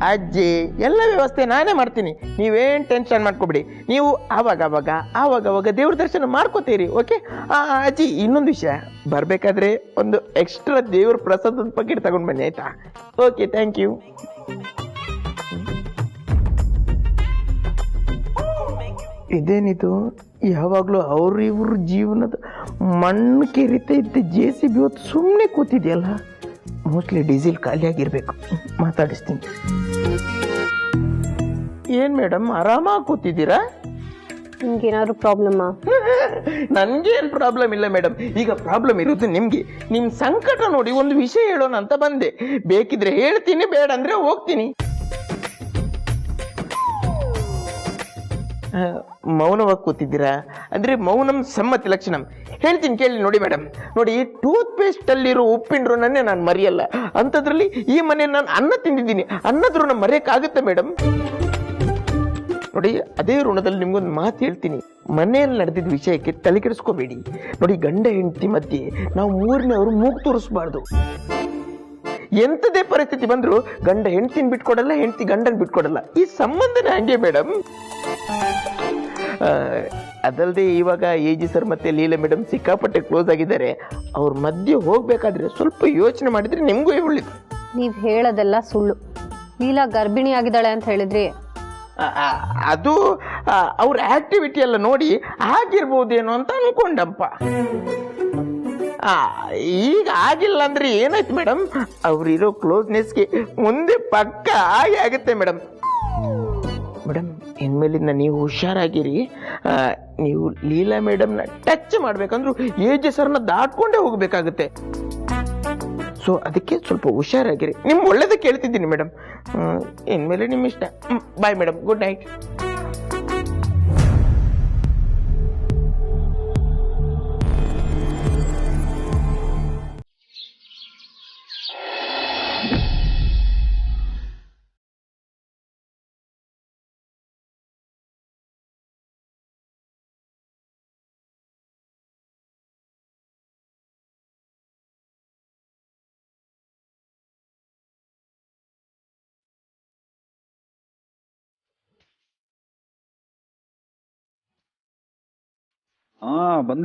ಅಜ್ಜಿ ಎಲ್ಲ ವ್ಯವಸ್ಥೆ ನಾನೇ ಮಾಡ್ತೀನಿ, ನೀವೇನು ಟೆನ್ಷನ್ ಮಾಡ್ಕೊಬಿಡಿ. ನೀವು ಆವಾಗ ದೇವ್ರ ದರ್ಶನ ಮಾಡ್ಕೋತೀರಿ. ಓಕೆ ಅಜ್ಜಿ, ಇನ್ನೊಂದು ವಿಷಯ, ಬರಬೇಕಾದ್ರೆ ಒಂದು ಎಕ್ಸ್ಟ್ರಾ ದೇವ್ರ ಪ್ರಸಾದದ ಪ್ಯಾಕೆಟ್ ತಗೊಂಡು ಬನ್ನಿ ಆಯ್ತಾ? Okay, thank you. ಇದೇನಿದು, ಯಾವಾಗಲೂ ಇವ್ರ ಜೀವನದ ಮಣ್ಣು ಕೆರಿತಾ ಇದ್ದ JCB ಹೊತ್ತು ಸುಮ್ಮನೆ ಕೂತಿದೆಯಲ್ಲ, ಮೋಸ್ಟ್ಲಿ ಡೀಸೆಲ್ ಖಾಲಿ ಆಗಿರ್ಬೇಕು. ಮಾತಾಡಿಸ್ತೀನಿ. ಏನ್ ಮೇಡಮ್, ಆರಾಮಾಗಿ ಕೂತಿದ್ದೀರಾ? ನಿಮ್ಗೇನಾದ್ರು ಪ್ರಾಬ್ಲಮ್ಮಾ? ನನ್ಗೇನ್ ಪ್ರಾಬ್ಲಮ್ ಇಲ್ಲ ಮೇಡಮ್. ಈಗ ಪ್ರಾಬ್ಲಮ್ ಇರೋದು ನಿಮ್ಗೆ. ನಿಮ್ ಸಂಕಟ ನೋಡಿ ಒಂದು ವಿಷಯ ಹೇಳೋಣ ಅಂತ ಬಂದೆ. ಬೇಕಿದ್ರೆ ಹೇಳ್ತೀನಿ, ಬೇಡ ಅಂದ್ರೆ ಹೋಗ್ತೀನಿ. ಮೌನವಾಗಿ ಕೂತಿದ್ದೀರಾ ಅಂದ್ರೆ ಮೌನಂ ಸಮ್ಮತಿ ಲಕ್ಷಣಂ. ಹೇಳ್ತೀನಿ ಕೇಳಿ ನೋಡಿ ಮೇಡಮ್. ನೋಡಿ, ಟೂತ್ ಪೇಸ್ಟ್ ಅಲ್ಲಿರೋ ಉಪ್ಪಿನ ಋಣನೇ ನಾನು ಮರೆಯಲ್ಲ. ಅಂಥದ್ರಲ್ಲಿ ಈ ಮನೆ ನಾನು ಅನ್ನ ತಿಂದಿದ್ದೀನಿ, ಅನ್ನದ ಋಣ ಮರೆಯಕ್ಕಾಗುತ್ತೆ ಮೇಡಮ್? ನೋಡಿ, ಅದೇ ಋಣದಲ್ಲಿ ನಿಮ್ಗೊಂದು ಮಾತು ಹೇಳ್ತೀನಿ. ಮನೆಯಲ್ಲಿ ನಡೆದಿದ್ದ ವಿಷಯಕ್ಕೆ ತಲೆ ಕೆಡಿಸ್ಕೋಬೇಡಿ. ನೋಡಿ, ಗಂಡ ಹೆಂಡತಿ ಮಧ್ಯೆ ನಾವು ಮೂರನೇವರು ಮೂಗು ತೋರಿಸ್ಬಾರ್ದು. ಎಂಥದೇ ಪರಿಸ್ಥಿತಿ ಬಂದ್ರು ಗಂಡ ಹೆಂಡತಿನ ಬಿಟ್ಕೊಡಲ್ಲ, ಹೆಂಡತಿ ಗಂಡನ್ ಬಿಟ್ಕೊಡಲ್ಲ. ಈ ಸಂಬಂಧನೇ ಹಂಗೆ ಮೇಡಮ್. ಅದಲ್ಲದೆ ಇವಾಗ AG ಸರ್ ಮತ್ತೆ ಲೀಲಾ ಮೇಡಮ್ ಸಿಕ್ಕಾಪಟ್ಟೆ ಕ್ಲೋಸ್ ಆಗಿದ್ದಾರೆ. ಅವ್ರ ಮಧ್ಯೆ ಹೋಗ್ಬೇಕಾದ್ರೆ ಸ್ವಲ್ಪ ಯೋಚನೆ ಮಾಡಿದ್ರೆ ನಿಮ್ಗೂ ಒಳ್ಳೆದು. ನೀವ್ ಹೇಳೋದೆಲ್ಲ ಸುಳ್ಳು. ಲೀಲಾ ಗರ್ಭಿಣಿ ಆಗಿದ್ದಾಳೆ ಅಂತ ಹೇಳಿದ್ರಿ. ಅದು ಅವ್ರ ಆಕ್ಟಿವಿಟಿ ಎಲ್ಲ ನೋಡಿ ಆಗಿರ್ಬೋದೇನೋ ಅಂತ ಅನ್ಕೊಂಡಪ್ಪ. ಈಗ ಆಗಿಲ್ಲ ಅಂದ್ರೆ ಏನಾಯ್ತು ಮೇಡಮ್, ಅವ್ರಿರೋ ಕ್ಲೋಸ್ನೆಸ್ಗೆ ಮುಂದೆ ಪಕ್ಕ ಹಾಗೆ ಆಗುತ್ತೆ ಮೇಡಮ್. ಮೇಡಮ್, ಇನ್ಮೇಲಿಂದ ನೀವು ಹುಷಾರಾಗಿರಿ. ನೀವು ಲೀಲಾ ಮೇಡಮ್ನ ಟಚ್ ಮಾಡ್ಬೇಕಂದ್ರೂ AG ಸರ್ನ ದಾಟ್ಕೊಂಡೇ ಹೋಗ್ಬೇಕಾಗುತ್ತೆ. ಸೊ ಅದಕ್ಕೆ ಸ್ವಲ್ಪ ಹುಷಾರಾಗಿರಿ. ನಿಮ್ಗೆ ಒಳ್ಳೇದಕ್ಕೆ ಹೇಳ್ತಿದ್ದೀನಿ ಮೇಡಮ್. ಇನ್ಮೇಲೆ ನಿಮ್ಮ ಇಷ್ಟ. Bye madam, good night.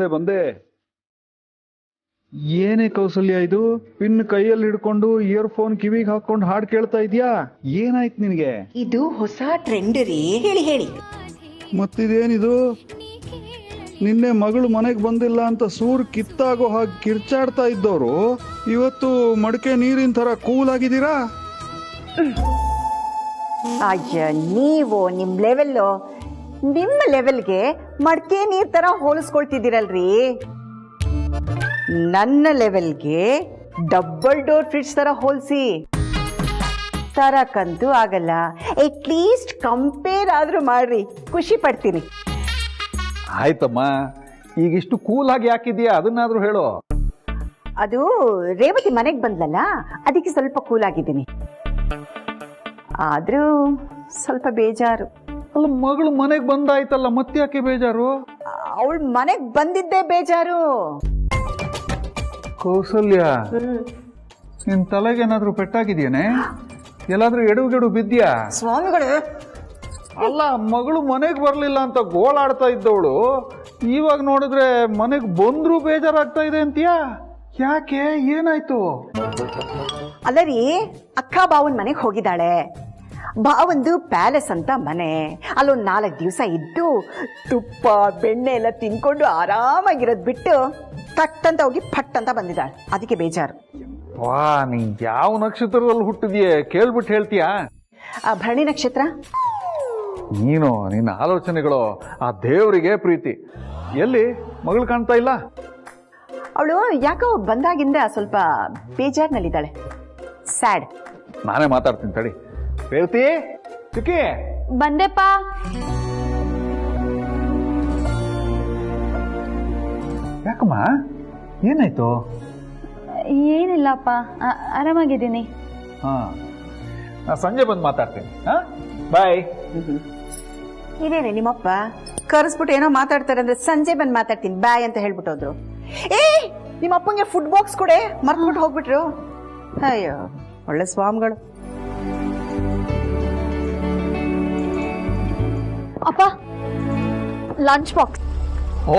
ಬಂದೆ. ಏನೇ ಕೌಸಲ್ಯ ಇದು? ಪಿನ್ ಕೈಯಲ್ಲಿ ಹಿಡ್ಕೊಂಡು ಇಯರ್ಫೋನ್ ಕಿವಿಗೆ ಹಾಕೊಂಡು ಹಾಡು ಕೇಳ್ತಾ ಇದೀಯಾ? ಏನಾಯ್ತು ನಿನಗೆ? ಇದು ಹೊಸ ಟ್ರೆಂಡ್ ರೀ. ಹೇಳಿ. ಮತ್ತಿದೇನಿದು? ನಿನ್ನೆ ಮಗಳು ಮನೆಗೆ ಬಂದಿಲ್ಲ ಅಂತ ಸೂರ್ ಕಿತ್ತಾಗೋ ಹಾಗೆ ಕಿರ್ಚಾಡ್ತಾ ಇದ್ದವರು ಇವತ್ತು ಮಡಕೆ ನೀರಿನ ತರ ಕೂಲ್ ಆಗಿದ್ದೀರಾ? ಅಯ್ಯ, ನೀವು ನಿಮ್ಮ ಲೆವೆಲ್ಗೆ ಮಡಕೆ ನೀರ್ ತರ ಹೋಲಿಸ್ಕೊಳ್ತಿದ್ದೀರಲ್ರಿ. ನನ್ನ ಲೆವೆಲ್ಗೆ ಡಬಲ್ ಡೋರ್ ಫ್ರಿಡ್ಜ್ ತರ ಹೋಲಿಸಿ ತರಕಂತೂ ಆಗಲ್ಲ. ಅಟ್ಲೀಸ್ಟ್ ಕಂಪೇರ್ ಆದ್ರೂ ಮಾಡ್ರಿ, ಖುಷಿ ಪಡ್ತೀನಿ. ಆಯ್ತಮ್ಮ, ಈಗಿಷ್ಟು ಕೂಲ್ ಆಗಿ ಯಾಕಿದ್ಯಾ ಅದನ್ನಾದ್ರೂ ಹೇಳು. ಅದು ರೇವತಿ ಮನೆಗೆ ಬಂದ್ಲಲ್ಲ, ಅದಕ್ಕೆ ಸ್ವಲ್ಪ ಕೂಲ್ ಆಗಿದ್ದೀನಿ. ಆದ್ರೂ ಸ್ವಲ್ಪ ಬೇಜಾರು. ಅಲ್ಲ, ಮಗಳು ಮನೆಗೆ ಬಂದಾಯ್ತಲ್ಲ, ಮತ್ತೆ ಯಾಕೆ ಬೇಜಾರು? ಅವಳು ಮನೆಗೆ ಬಂದಿದ್ದೇ ಬೇಜಾರು. ಕೌಸಲ್ಯ, ನಿನ್ ತಲೆಗೇನಾದ್ರೂ ಪೆಟ್ಟಾಗಿದ್ಯೇನೆ? ಎಲ್ಲಾದ್ರೂ ಎಡುಗೆಡು ಬಿದ್ಯಾ? ಸ್ವಾಮಿಗಳು, ಅಲ್ಲ, ಮಗಳು ಮನೆಗೆ ಬರ್ಲಿಲ್ಲ ಅಂತ ಗೋಳಾಡ್ತಾ ಇದ್ದವಳು ಇವಾಗ ನೋಡಿದ್ರೆ ಮನೆಗೆ ಬಂದ್ರೂ ಬೇಜಾರಾಗ್ತಾ ಇದೆ ಅಂತೀಯಾ? ಯಾಕೆ, ಏನಾಯ್ತು? ಅಲ್ಲ ರೀ, ಅಕ್ಕ ಬಾವನ್ ಮನೆಗೆ ಹೋಗಿದ್ದಾಳೆ. ಬಾವಂದು ಪ್ಯಾಲೇಸ್ ಅಂತ ಮನೆ. ಅಲ್ಲೊಂದು 4 ದಿವಸ ಇದ್ದು ತುಪ್ಪ ಬೆಣ್ಣೆ ಎಲ್ಲ ತಿನ್ಕೊಂಡು ಆರಾಮಾಗಿರೋದ್ ಬಿಟ್ಟು ತಟ್ ಅಂತ ಹೋಗಿ ಫಟ್ ಅಂತ ಬಂದಿದ್ದಾಳೆ. ಅದಕ್ಕೆ ಬೇಜಾರು. ವಾ, ನೀ ಯಾವ ನಕ್ಷತ್ರದಲ್ಲಿ ಹುಟ್ಟಿದ್ಯೆ ಕೇಳ್ಬಿಟ್ಟು ಹೇಳ್ತೀಯಾ? ಭರಣಿ ನಕ್ಷತ್ರ. ನೀನು, ನಿನ್ನ ಆಲೋಚನೆಗಳು ಆ ದೇವರಿಗೆ ಪ್ರೀತಿ. ಎಲ್ಲಿ ಮಗಳು ಕಾಣ್ತಾ ಇಲ್ಲ? ಅವಳು ಯಾಕೋ ಬಂದಾಗಿಂದ ಸ್ವಲ್ಪ ಬೇಜಾರ್ನಲ್ಲಿದ್ದಾಳೆ. ಸ್ಯಾಡ್. ನಾನೇ ಮಾತಾಡ್ತೀನಿ ತಡಿ. ರೇವತಿ, ಚಿಕ್ಕಿ, ಬಂದೆಪ್ಪ. ಯಾಕಮ್ಮ, ಏನಾಯ್ತು? ಏನಿಲ್ಲಪ್ಪ, ಆರಾಮಾಗಿದ್ದೀನಿ. ಹಾ, ಸಂಜೆ ಬಂದು ಮಾತಾಡ್ತೀನಿ. ಬಾಯ್. ಇದೇನೆ ನಿಮ್ಮಪ್ಪ ಕರೆಸ್ಬಿಟ್ಟು ಏನೋ ಮಾತಾಡ್ತಾರೆ ಅಂದ್ರೆ ಸಂಜೆ ಬಂದು ಮಾತಾಡ್ತೀನಿ ಬಾಯ್ ಅಂತ ಹೇಳ್ಬಿಟ್ಟು ಹೋದ್ರು. ನಿಮ್ಮ ಅಪ್ಪಂಗೆ ಫುಡ್ ಬಾಕ್ಸ್ ಕೊಡೆ, ಮರ್ತ್ಬಿಟ್ಟು ಹೋಗ್ಬಿಟ್ರು. ಅಯ್ಯೋ, ಒಳ್ಳೆ ಸ್ವಾಮಿಗಳು. ಅಪ್ಪ ಲಂಚ್ ಬಾಕ್ಸ್. ಓ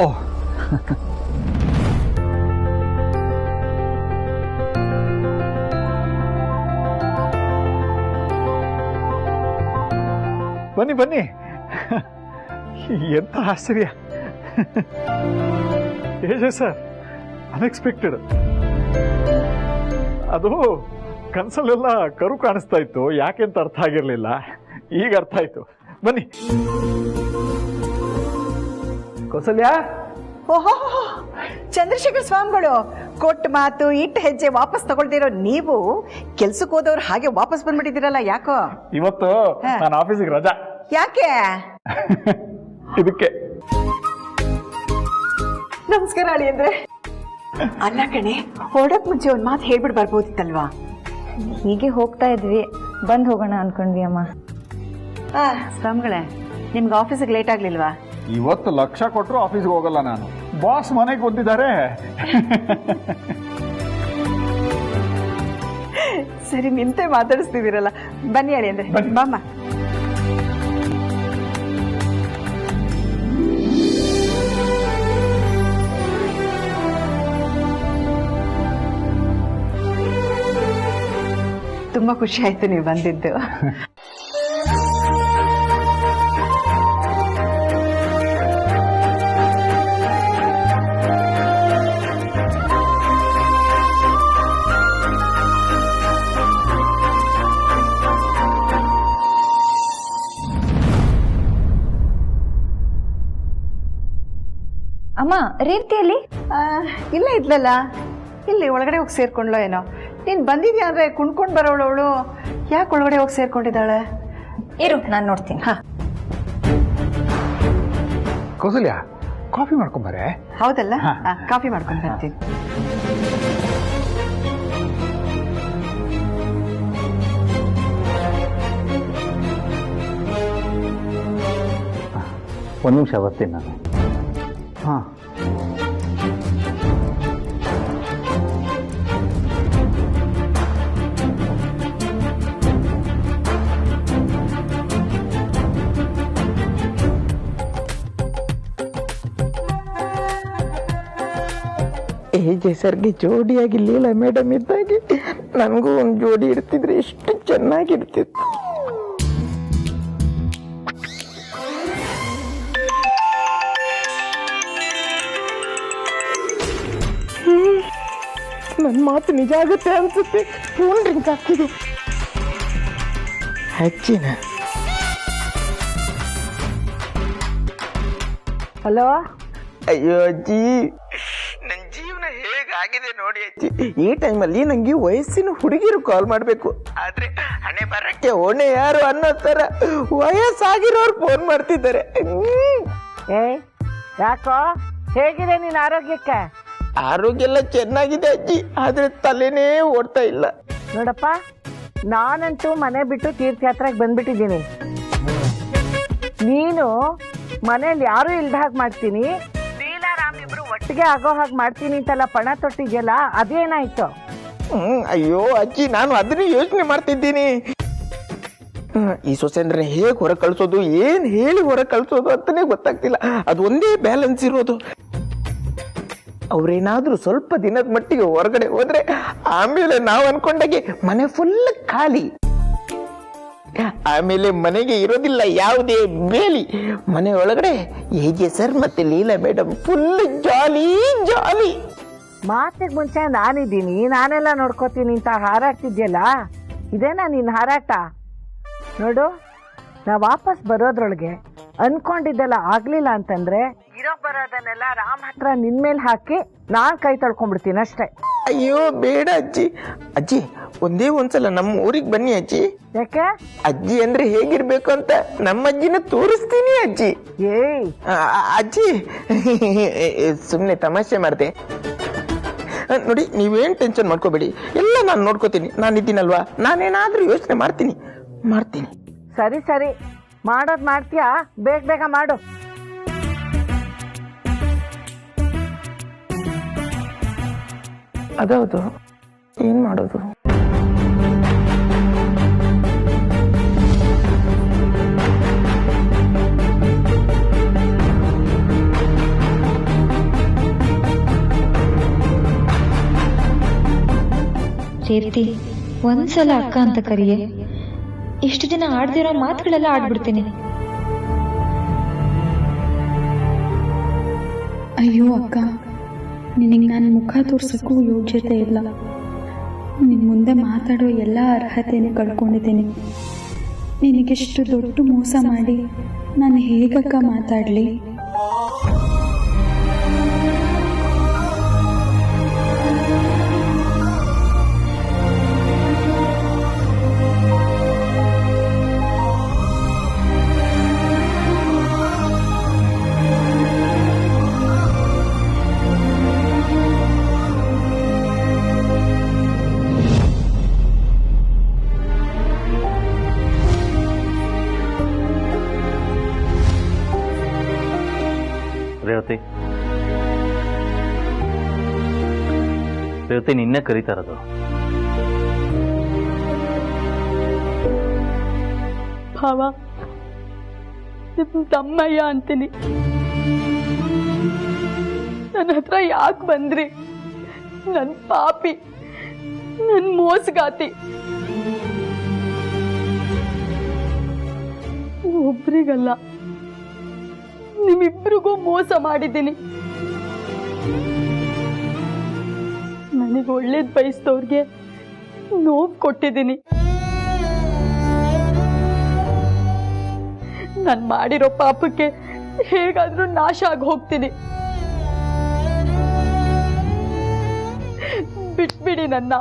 ಬನ್ನಿ ಬನ್ನಿ. ಎಂತ ಆಶ್ಚರ್ಯ. Sir unexpected. ಅದು ಕನಸಲ್ಲೆಲ್ಲ ಕರು ಕಾಣಿಸ್ತಾ ಇತ್ತು, ಯಾಕೆಂತ ಅರ್ಥ ಆಗಿರ್ಲಿಲ್ಲ, ಈಗ ಅರ್ಥ ಆಯ್ತು. ಬನ್ನಿ. ಕೌಸಲ್ಯ. ಓಹೋ, ಚಂದ್ರಶೇಖರ್ ಸ್ವಾಮಿಗಳು ಕೊಟ್ಟ ಮಾತು ಇಟ್ಟು ಹೆಜ್ಜೆ ವಾಪಸ್ ತಗೊಳ್ದಿರೋ ನೀವು ಕೆಲ್ಸಕ್ಕೆ ಹೋದವ್ರು ಹಾಗೆ ವಾಪಸ್ ಬಂದ್ಬಿಟ್ಟಿದ್ದೀರಲ್ಲ, ಯಾಕೋ? ಇವತ್ತು ನಾನು ಆಫೀಸಿಗೆ ರಜಾ. ಯಾಕೆ? ಇದಕ್ಕೆ. ನಮಸ್ಕಾರ ಅಳಿ ಅಂದ್ರೆ. ಅಲ್ಲ ಕಣೆ, ಹೊರಡಕ್ ಮುಂಚೆ ಒಂದ್ ಮಾತು ಹೇಳ್ಬಿಡ್ ಬರ್ಬೋದಿತ್ತಲ್ವಾ? ಹೀಗೆ ಹೋಗ್ತಾ ಇದ್ವಿ, ಬಂದ್ ಹೋಗೋಣ ಅನ್ಕೊಂಡ್ವಿ ಅಮ್ಮ. ಸ್ವಾಮಿಗಳೇ, ನಿಮ್ಗೆ ಆಫೀಸಿಗೆ ಲೇಟ್ ಆಗ್ಲಿಲ್ವಾ? ಇವತ್ತು ಲಕ್ಷ ಕೊಟ್ಟರು ಆಫೀಸ್ಗೆ ಹೋಗಲ್ಲ ನಾನು. ಬಾಸ್ ಮನೆಗೆ ಬಂದಿದ್ದಾರೆ. ಸರಿ, ನಿಂತೆ ಮಾತಾಡಿಸ್ತಿದ್ದೀರಲ್ಲ, ಬನ್ನಿ ಅಳಿ ಅಂದ್ರೆ. ಬಾಮ್ಮ. ತುಂಬಾ ಖುಷಿ ಆಯ್ತು ನೀವು ಬಂದಿದ್ದು. ಅಮ್ಮ, ರೇವತಿಯಲ್ಲಿ? ಇಲ್ಲ ಇದ್ಲಲ್ಲ, ಇಲ್ಲಿ ಒಳಗಡೆ ಹೋಗಿ ಸೇರ್ಕೊಂಡ್ಲೋ ಏನೋ. ನೀನ್ ಬಂದಿದ್ಯಾ ಅಂದ್ರೆ ಕುಣ್ಕೊಂಡ್ ಬರೋಳು ಅವಳು, ಯಾಕೆ ಒಳಗಡೆ ಹೋಗಿ ಸೇರ್ಕೊಂಡಿದ್ದಾಳೆ? ಇರು, ನಾನು ನೋಡ್ತೀನಿ. ಕೌಸಲ್ಯ, ಕಾಫಿ ಮಾಡ್ಕೊಂಬರೆ. ಹೌದಲ್ಲ, ಕಾಫಿ ಮಾಡ್ಕೊಂಡು ಬರ್ತೀನಿ. ಒಂದು ನಿಮಿಷ ಬರ್ತೀನಿ ನಾನು. ಹಾಂ. ಸರ್ಗೆ ಜೋಡಿಯಾಗಿ ಲೀಲಾ ಮೇಡಮ್ ಇದ್ದಾಗೆ ನನಗೂ ಒಂದು ಜೋಡಿ ಇಡ್ತಿದ್ರೆ ಎಷ್ಟು ಚೆನ್ನಾಗಿರ್ತಿತ್ತು. ನನ್ನ ಮಾತು ನಿಜ ಆಗುತ್ತೆ ಅನ್ಸುತ್ತೆ. ಫೋನ್ ರಿಂಗ್ ಆಗ್ತಿದೆ. ಹಚ್ಚಿನ. ಹಲೋ. ಅಯ್ಯೋ ಅಜ್ಜಿ, ನನ್ನ ಜೀವನ ಹೇಗಾಗಿದೆ ನೋಡಿ ಅಜ್ಜಿ. ಈ ಟೈಮಲ್ಲಿ ನಂಗೆ ವಯಸ್ಸಿನ ಹುಡುಗಿರು ಕಾಲ್ ಮಾಡಬೇಕು, ಆದ್ರೆ ಹಣೆ ಬರಕ್ಕೆ ಹೊಣೆ ಯಾರು ಅನ್ನೋ ತರ ವಯಸ್ಸಾಗಿರೋರು ಫೋನ್ ಮಾಡ್ತಿದ್ದಾರೆ. ಯಾಕೋ, ಹೇಗಿದೆ ನಿನ್ನ ಆರೋಗ್ಯಕ್ಕೆ? ಆರೋಗ್ಯ ಎಲ್ಲ ಚೆನ್ನಾಗಿದೆ ಅಜ್ಜಿ, ಆದ್ರೆ ತಲೆನೇ ಓಡ್ತಾ ಇಲ್ಲ. ನೋಡಪ್ಪ, ನಾನಂತೂ ಮನೆ ಬಿಟ್ಟು ತೀರ್ಥಯಾತ್ರೆಗೆ ಬಂದ್ಬಿಟ್ಟಿದ್ದೀನಿ. ನೀನು ಮನೇಲಿ ಯಾರು ಇಲ್ದ ಹಾಗೆ ಮಾಡ್ತೀನಿ, ಲೀಲಾರಾಮ್ ಇಬ್ರು ಒಟ್ಟಿಗೆ ಆಗೋ ಹಾಗೆ ಮಾಡ್ತೀನಿ ಅಂತೆಲ್ಲ ಪಣ ತೊಟ್ಟಿದ್ಯಲ್ಲ, ಅದೇನಾಯ್ತು? ಅಯ್ಯೋ ಅಜ್ಜಿ, ನಾನು ಅದನ್ನೇ ಯೋಚನೆ ಮಾಡ್ತಿದ್ದೀನಿ. ಈ ಸೊಸೆಂದ್ರೆ ಹೇಗೆ ಹೊರ ಕಳ್ಸೋದು, ಏನ್ ಹೇಳಿ ಹೊರ ಕಳ್ಸೋದು ಅಂತಾನೆ ಗೊತ್ತಾಗ್ತಿಲ್ಲ. ಅದು ಒಂದೇ ಬ್ಯಾಲೆನ್ಸ್ ಇರೋದು. ಅವ್ರೇನಾದ್ರೂ ಸ್ವಲ್ಪ ದಿನದ ಮಟ್ಟಿಗೆ ಹೊರಗಡೆ ಹೋದ್ರೆ ಆಮೇಲೆ ನಾವು ಅನ್ಕೊಂಡಾಗೆ ಮನೆ ಫುಲ್ ಖಾಲಿ. ಆಮೇಲೆ ಮನೆಗೆ ಇರೋದಿಲ್ಲ ಯಾವುದೇ ಬೇಲಿ. ಮನೆ ಒಳಗಡೆ ಹೇಗೆ ಸರ್ ಮತ್ತೆ ಲೀಲಾ ಮೇಡಮ್ ಫುಲ್ ಜಾಲಿ ಜಾಲಿ. ಮಾತಿಗೆ ಮುಂಚೆ ನಾನಿದ್ದೀನಿ, ನಾನೆಲ್ಲ ನೋಡ್ಕೋತೀನಿ ಅಂತ ಹಾರಾಡ್ತಿದ್ಯಲ್ಲ, ಇದೇನಾ ನಿನ್ನ ಹಾರಾಟ? ನೋಡು, ನಾ ವಾಪಸ್ ಬರೋದ್ರೊಳಗೆ ಅನ್ಕೊಂಡಿದ್ದೆಲ್ಲ ಆಗ್ಲಿಲ್ಲ ಅಂತಂದ್ರೆ ಇರೋ ಬರೋದನ್ನೆಲ್ಲ ರಾಮ್ ಹತ್ರ ನಿನ್ ಮೇಲೆ ಹಾಕಿ ನಾನ್ ಕೈ ತೊಳ್ಕೊಂಡ್ಬಿಡ್ತೀನಿ ಅಷ್ಟೇ. ಅಯ್ಯೋ ಬೇಡ ಅಜ್ಜಿ. ಅಜ್ಜಿ, ಒಂದೇ ಒಂದ್ಸಲ ನಮ್ಮ ಊರಿಗೆ ಬನ್ನಿ ಅಜ್ಜಿ. ಯಾಕೆ? ಅಜ್ಜಿ ಅಂದ್ರೆ ಹೇಗಿರ್ಬೇಕು ಅಂತ ನಮ್ಮ ಅಜ್ಜಿನ ತೋರಿಸ್ತೀನಿ ಅಜ್ಜಿ. ಅಜ್ಜಿ ಸುಮ್ನೆ ತಮಾಷೆ ಮಾಡ್ದೆ ನೋಡಿ, ನೀವೇನ್ ಟೆನ್ಷನ್ ಮಾಡ್ಕೋಬೇಡಿ, ಎಲ್ಲ ನಾನು ನೋಡ್ಕೋತೀನಿ. ನಾನಿದ್ದೀನಲ್ವಾ, ನಾನೇನಾದ್ರೂ ಯೋಚನೆ ಮಾಡ್ತೀನಿ. ಸರಿ ಸರಿ, ಮಾಡೋದ್ ಮಾಡ್ತೀಯಾ? ಬೇಗ ಬೇಗ ಮಾಡು. ಅದೌದು, ಏನ್ ಮಾಡೋದು? ರೇವತಿ, ಒಂದ್ಸಲ ಅಕ್ಕ ಅಂತ ಕರಿಯೇ. ಇಷ್ಟು ದಿನ ಆಡ್ದಿರೋ ಮಾತುಗಳೆಲ್ಲ ಆಡ್ಬಿಡ್ತೀನಿ. ಅಯ್ಯೋ ಅಕ್ಕ, ನಿನಗೆ ನಾನು ಮುಖ ತೋರ್ಸೋಕ್ಕೂ ಯೋಗ್ಯತೆ ಇಲ್ಲ. ನಿನ್ನ ಮುಂದೆ ಮಾತಾಡೋ ಎಲ್ಲ ಅರ್ಹತೆನೂ ಕಳ್ಕೊಂಡಿದ್ದೀನಿ. ನಿನಗೆಷ್ಟು ದೊಡ್ಡ ಮೋಸ ಮಾಡಿ ನಾನು ಹೇಗಕ್ಕ ಮಾತಾಡಲಿ? ರೇವತಿ, ನಿನ್ನೆ ಕರೀತಾ ಇರೋದು. ಭಾವ, ನಿಮ್ ತಮ್ಮಯ್ಯ ಅಂತೀನಿ. ನನ್ನ ಹತ್ರ ಯಾಕೆ ಬಂದ್ರಿ? ನನ್ ಪಾಪಿ, ನನ್ ಮೋಸಗಾತಿ. ಒಬ್ರಿಗಲ್ಲ, ನಿಮ್ಮಿಬ್ರಿಗೂ ಮೋಸ ಮಾಡಿದ್ದೀನಿ. ನನಗೆ ಒಳ್ಳೇದ್ ಬಯಸಿದವ್ರಿಗೆ ನೋವು ಕೊಟ್ಟಿದ್ದೀನಿ. ನಾನು ಮಾಡಿರೋ ಪಾಪಕ್ಕೆ ಹೇಗಾದ್ರೂ ನಾಶ ಆಗಿ ಹೋಗ್ತೀನಿ. ಬಿಟ್ಬಿಡಿ, ನನ್ನ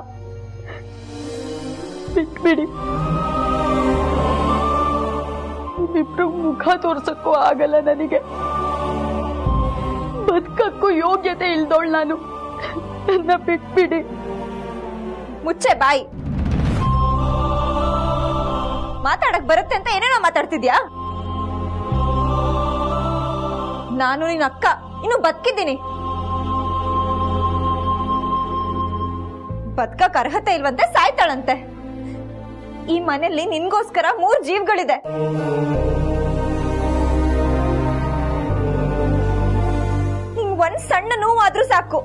ಬಿಟ್ಬಿಡಿ. ನಿಮ್ಮಿಬ್ರು ಮುಖ ತೋರ್ಸಕ್ಕೂ ಆಗಲ್ಲ ನನಗೆ. ಬದುಕಕ್ಕೂ ಯೋಗ್ಯತೆ ಇಲ್ದೋಳ್ ನಾನು. ನನ್ನ ಬಿಟ್ಬಿಡಿ. ಮುಚ್ಚೆ ಬಾಯಿ. ಮಾತಾಡಕ್ ಬರುತ್ತೆ ಅಂತ ಏನೇನೋ ಮಾತಾಡ್ತಿದ್ಯಾ? ನಾನು ನಿನ್ನ ಅಕ್ಕ ಇನ್ನು ಬದುಕಿದ್ದೀನಿ. ಬದುಕಕ್ ಅರ್ಹತೆ ಇಲ್ವಂತೆ, ಸಾಯ್ತಾಳಂತೆ. ಈ ಮನೆಯಲ್ಲಿ ನಿನ್ಗೋಸ್ಕರ 3 ಜೀವಗಳಿದೆ. ನಿಂಗ್ ಒಂದ್ ಸಣ್ಣ ನೋವಾದ್ರೂ ಸಾಕು,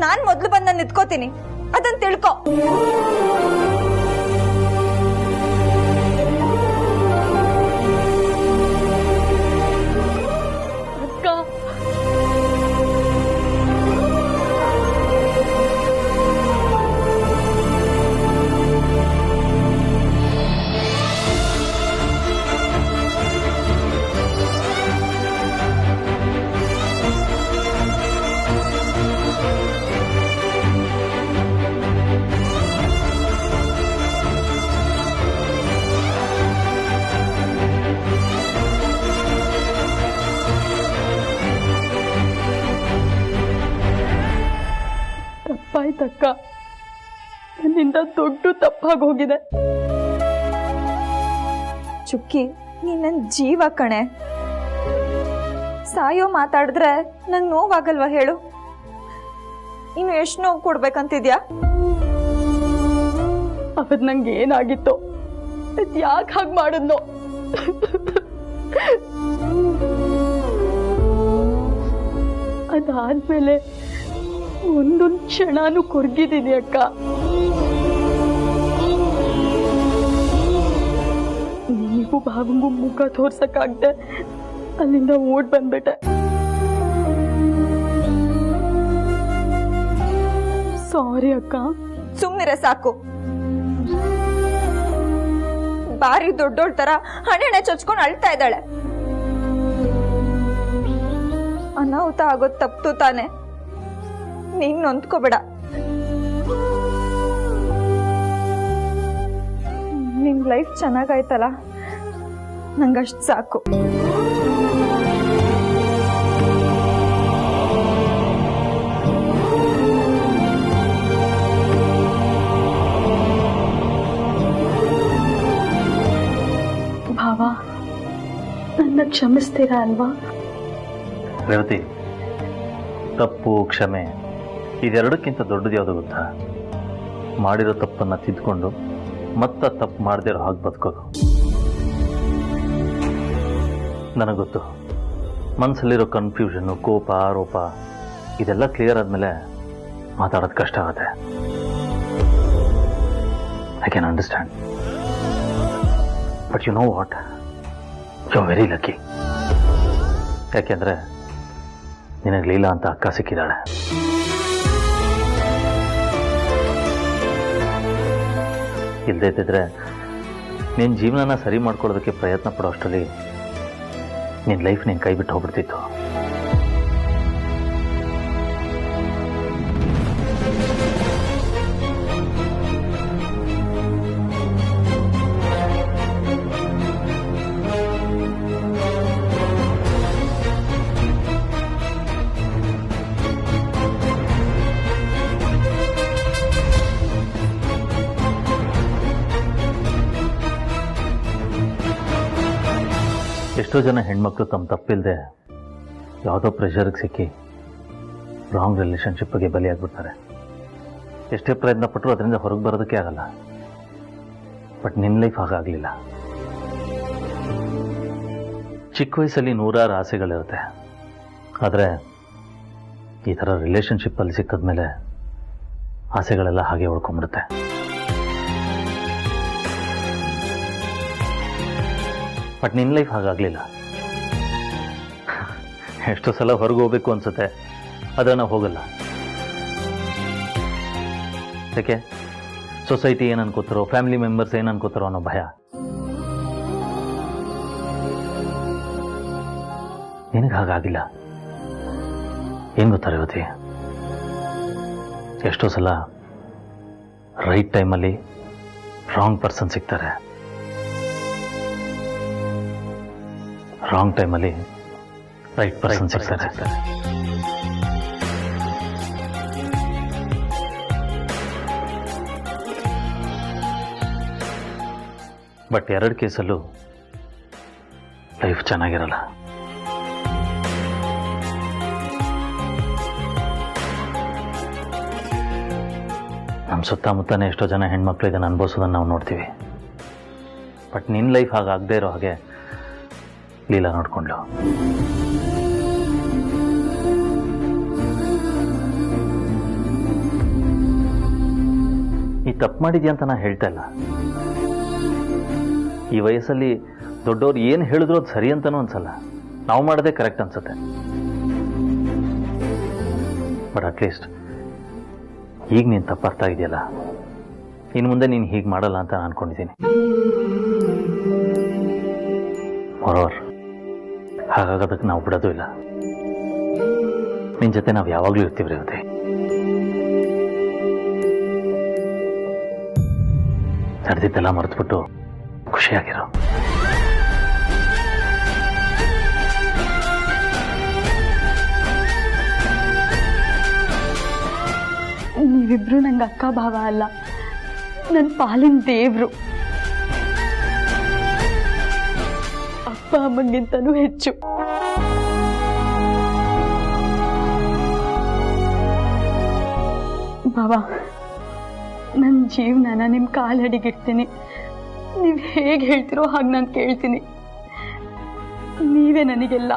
ನಾನ್ ಮೊದ್ಲು ಬಂದ ನಿಂತ್ಕೋತೀನಿ. ಅದನ್ನ ತಿಳ್ಕೊ. ತಪ್ಪಾಯ್ತಕ್ಕ, ನನ್ನಿಂದ ದೊಡ್ಡ ತಪ್ಪಾಗೋಗಿದೆ. ಚುಕ್ಕಿ, ನೀನ್ ನನ್ ಜೀವ ಕಣೆ. ಸಾಯೋ ಮಾತಾಡಿದ್ರೆ ನಂಗೆ ನೋವಾಗಲ್ವಾ ಹೇಳು? ಇನ್ನು ಎಷ್ಟು ನೋವು ಕೊಡ್ಬೇಕಂತಿದ್ಯಾ? ಅವತ್ ನಂಗೆ ಏನಾಗಿತ್ತೋ, ಯಾಕೆ ಹಾಗೆ ಮಾಡಿದ್ನೋ? ಅದಾದ್ಮೇಲೆ ಒಂದೊಂದು ಕ್ಷಣನೂ ಕೊರ್ಗಿದ್ದೀನಿ ಅಕ್ಕ. ನೀವು ಭಾವಂಗೂ ಮುಖ ತೋರ್ಸಕ್ಕಾಗ್ದೆ ಅಲ್ಲಿಂದ ಓಡ್ ಬಂದ್ಬಿಟ್ಟೆ. ಸಾರಿ ಅಕ್ಕ. ಸುಮ್ನಿರೆ ಸಾಕು. ಬಾರಿ ದೊಡ್ಡೋಳ್ ತರ ಹಣೆಣೆ ಚೊಚ್ಕೊಂಡು ಅಳ್ತಾ ಇದ್ದಾಳೆ. ಅನಾಹುತ ಆಗೋದ್ ತಪ್ತು ತಾನೆ, ನೀನ್ ನೊಂದ್ಕೋಬೇಡ. ನಿನ್ ಲೈಫ್ ಚೆನ್ನಾಗಾಯ್ತಲ್ಲ, ನಂಗಷ್ಟು ಸಾಕು. ಭಾವ, ನನ್ನ ಕ್ಷಮಿಸ್ತೀರಾ ಅಲ್ವಾ? ರೇವತಿ, ತಪ್ಪು ಕ್ಷಮೆ ಇದೆರಡಕ್ಕಿಂತ ದೊಡ್ಡದು ಯಾವುದು ಗೊತ್ತಾ? ಮಾಡಿರೋ ತಪ್ಪನ್ನು ತಿದ್ದುಕೊಂಡು ಮತ್ತೆ ತಪ್ಪು ಮಾಡದೇ ಇರೋ ಹಾಗೆ ಬದುಕೋದು. ನನಗೆ ಗೊತ್ತು, ಮನಸ್ಸಲ್ಲಿರೋ ಕನ್ಫ್ಯೂಷನ್ನು, ಕೋಪ, ಆರೋಪ ಇದೆಲ್ಲ ಕ್ಲಿಯರ್ ಆದಮೇಲೆ ಮಾತಾಡೋದು ಕಷ್ಟ ಆಗುತ್ತೆ. I can understand. But you know what, you are very lucky. ಯಾಕೆಂದರೆ ನಿನಗೆ ಲೀಲಾ ಅಂತ ಅಕ್ಕ ಸಿಕ್ಕಿದ್ದಾಳೆ. ಇಲ್ಲದೇ ಇದ್ದಿದ್ರೆ ನಿನ್ನ ಜೀವನನ ಸರಿ ಮಾಡ್ಕೊಳ್ಳೋದಕ್ಕೆ ಪ್ರಯತ್ನ ಪಡೋ ಅಷ್ಟರಲ್ಲಿ ನಿನ್ನ ಲೈಫ್ ನೀನು ಕೈ ಬಿಟ್ಟು ಹೋಗ್ಬಿಡ್ತಿತ್ತು. ಎಷ್ಟೋ ಜನ ಹೆಣ್ಮಕ್ಳು ತಮ್ಮ ತಪ್ಪಿಲ್ಲದೆ ಯಾವುದೋ ಪ್ರೆಷರ್ಗೆ ಸಿಕ್ಕಿ ರಾಂಗ್ ರಿಲೇಷನ್ಶಿಪ್ಗೆ ಬಲಿಯಾಗ್ಬಿಡ್ತಾರೆ. ಎಷ್ಟೇ ಪ್ರಯತ್ನ ಪಟ್ಟರು ಅದರಿಂದ ಹೊರಗೆ ಬರೋದಕ್ಕೆ ಆಗಲ್ಲ. ಬಟ್ ನಿನ್ನ ಲೈಫ್ ಹಾಗಾಗಲಿಲ್ಲ. ಚಿಕ್ಕ ವಯಸ್ಸಲ್ಲಿ ನೂರಾರು ಆಸೆಗಳಿರುತ್ತೆ, ಆದರೆ ಈ ಥರ ರಿಲೇಷನ್ಶಿಪ್ಪಲ್ಲಿ ಸಿಕ್ಕಿದ್ಮೇಲೆ ಆಸೆಗಳೆಲ್ಲ ಹಾಗೆ ಉಳ್ಕೊಂಡ್ಬಿಡುತ್ತೆ. ಬಟ್ ನಿನ್ನ ಲೈಫ್ ಹಾಗಾಗಲಿಲ್ಲ. ಎಷ್ಟೋ ಸಲ ಹೊರಗೆ ಹೋಗ್ಬೇಕು ಅನ್ಸುತ್ತೆ, ಆದರೆ ನಾವು ಹೋಗಲ್ಲ. ಯಾಕೆ? ಸೊಸೈಟಿ ಏನು ಅನ್ಕೋತಾರೋ, ಫ್ಯಾಮಿಲಿ ಮೆಂಬರ್ಸ್ ಏನು ಅನ್ಕೋತಾರೋ ಅನ್ನೋ ಭಯ. ನಿನಗೆ ಹಾಗಾಗಿಲ್ಲ. ಏನು ಗೊತ್ತಾ ರೇವತಿ, ಎಷ್ಟೋ ಸಲ ರೈಟ್ ಟೈಮಲ್ಲಿ ರಾಂಗ್ ಪರ್ಸನ್ ಸಿಗ್ತಾರೆ, ರಾಂಗ್ ಟೈಮಲ್ಲಿ ರೈಟ್ ಪರ್ಸನ್ ಸಿಗ್ತಾರೆ. ಬಟ್ ಎರಡು ಕೇಸಲ್ಲೂ ಲೈಫ್ ಚೆನ್ನಾಗಿರಲ್ಲ. ನಮ್ಮ ಸುತ್ತಮುತ್ತನೇ ಎಷ್ಟೋ ಜನ ಹೆಣ್ಮಕ್ಳು ಇದನ್ನು ಅನುಭವಿಸೋದನ್ನು ನಾವು ನೋಡ್ತೀವಿ. ಬಟ್ ನಿನ್ನ ಲೈಫ್ ಹಾಗಾಗದೇ ಇರೋ ಹಾಗೆ ಲೀಲಾ ನೋಡ್ಕೊಂಡ್ಲು. ಈ ತಪ್ಪು ಮಾಡಿದ್ಯಾ ಅಂತ ನಾನು ಹೇಳ್ತಾ ಇಲ್ಲ. ಈ ವಯಸ್ಸಲ್ಲಿ ದೊಡ್ಡವ್ರು ಏನು ಹೇಳಿದ್ರು ಅದು ಸರಿ ಅಂತನೂ ಅನ್ಸಲ್ಲ, ನಾವು ಮಾಡೋದೇ ಕರೆಕ್ಟ್ ಅನ್ಸುತ್ತೆ. ಬಟ್ ಅಟ್ಲೀಸ್ಟ್ ಈಗ ನೀನು ತಪ್ಪಾಗ್ತಾ ಇದೆಯಲ್ಲ, ಇನ್ನು ಮುಂದೆ ನೀನು ಹೀಗೆ ಮಾಡಲ್ಲ ಅಂತ ನಾನು ಅನ್ಕೊಂಡಿದ್ದೀನಿ. ಮೊರೋವರ್ ಹಾಗಾಗೋದಕ್ಕೆ ನಾವು ಬಿಡೋದು ಇಲ್ಲ. ನಿನ್ನ ಜೊತೆ ನಾವು ಯಾವಾಗಲೂ ಇರ್ತೀವಿ ರೇವತಿ. ನಡೆದಿದ್ದೆಲ್ಲ ಮರೆತುಬಿಟ್ಟು ಖುಷಿಯಾಗಿರೋ. ನೀವಿಬ್ರು ನಂಗೆ ಅಕ್ಕ ಭಾವ ಅಲ್ಲ, ನನ್ನ ಪಾಲಿನ ದೇವ್ರು. ಅಪ್ಪ ಅಮ್ಮಂಗಿಂತನೂ ಹೆಚ್ಚು. ಭಾವ, ನನ್ನ ಜೀವನನ ನಿಮ್ಮ ಕಾಲಡಿಗಿಡ್ತೀನಿ. ನೀವು ಹೇಗೆ ಹೇಳ್ತಿರೋ ಹಾಗೆ ನಾನು ಕೇಳ್ತೀನಿ. ನೀವೇ ನನಗೆಲ್ಲ.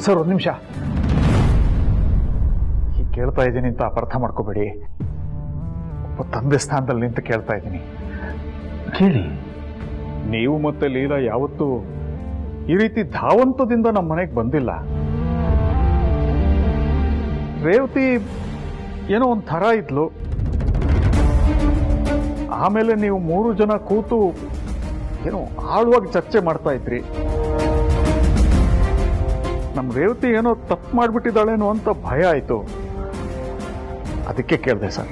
ಸರ್, ಒಂದು ನಿಮಿಷ. ಹೀಗೆ ಕೇಳ್ತಾ ಇದ್ದೀನಿ ಅಂತ ಅಪಾರ್ಥ ಮಾಡ್ಕೋಬೇಡಿ. ಒಬ್ಬ ತಂದೆ ಸ್ಥಾನದಲ್ಲಿ ನಿಂತು ಕೇಳ್ತಾ ಇದ್ದೀನಿ. ಕೇಳಿ. ನೀವು ಮತ್ತೆ ಲೀಲಾ ಯಾವತ್ತೂ ಈ ರೀತಿ ಧಾವಂತದಿಂದ ನಮ್ಮ ಮನೆಗೆ ಬಂದಿಲ್ಲ. ರೇವತಿ ಏನೋ ಒಂದು ಥರ ಇದ್ಲು. ಆಮೇಲೆ ನೀವು 3 ಜನ ಕೂತು ಏನೋ ಆಳವಾಗಿ ಚರ್ಚೆ ಮಾಡ್ತಾ ಇದ್ರಿ. ನಮ್ಮ ರೇವತಿ ಏನೋ ತಪ್ಪು ಮಾಡಿಬಿಟ್ಟಿದ್ದಾಳೇನೋ ಅಂತ ಭಯ ಆಯಿತು. ಅದಕ್ಕೆ ಕೇಳಿದೆ ಸರ್.